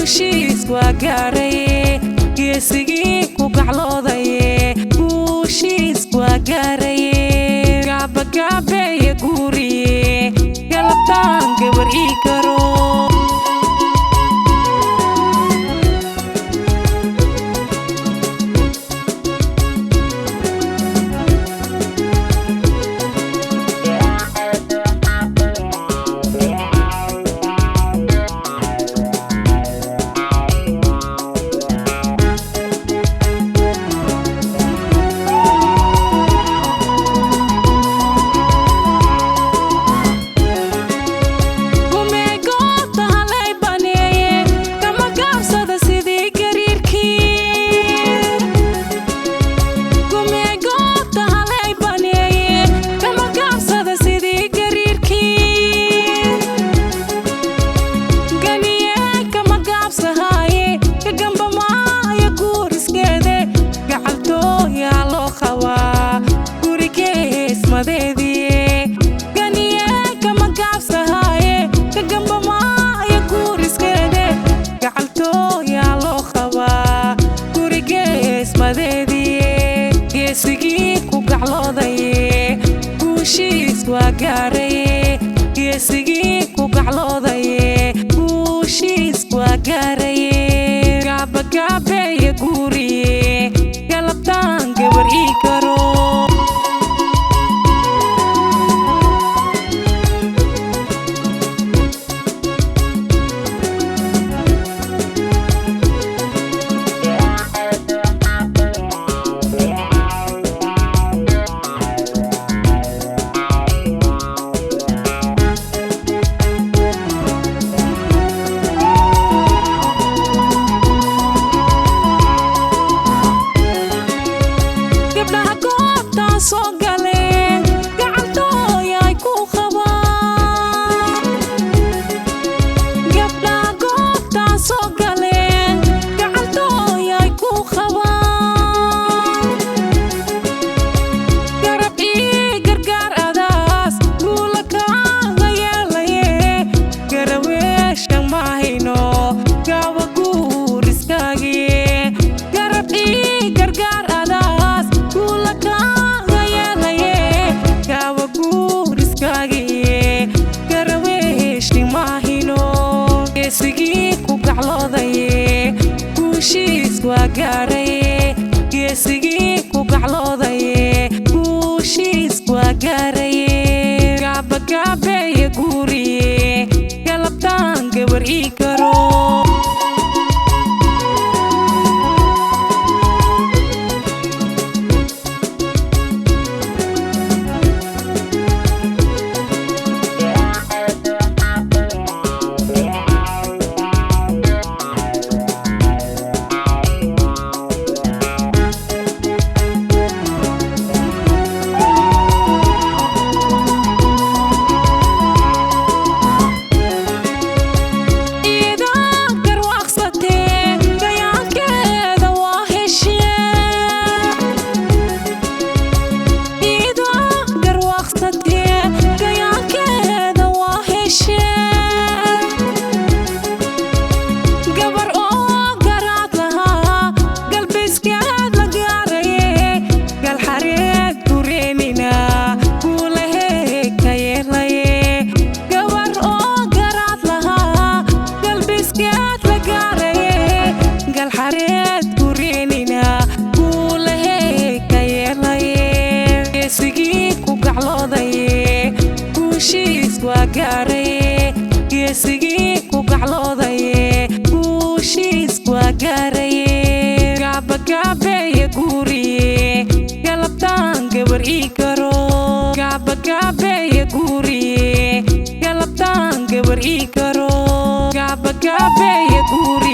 guushiis waa gaaraye geesigii ku gacloodaye guushiis waa gaaraye gaabagaabeeye guuriye galabtaan gabar ii karo geesigii ku gacloodaye guushiis waa gaaraye geesigii ku gacloodaye guushiis waa gaaraye gaabagaabeeye guuriye galabtaan gabar ii karo geesigii ku gacloodaye guushiis waa gaaraye geesigii ku gacloodaye guushiis waa gaaraye gaabagaabeeye guuriye galabtaan gabar ii karo guushiis waa gaaraye geesigii ku gacloodaye guushiis waa gaaraye gaabagaabeeye guuriye galabtaan gabar ii karo gaabagaabeeye guuriye galabtaan gabar ii karo gaabagaabeeye guuriye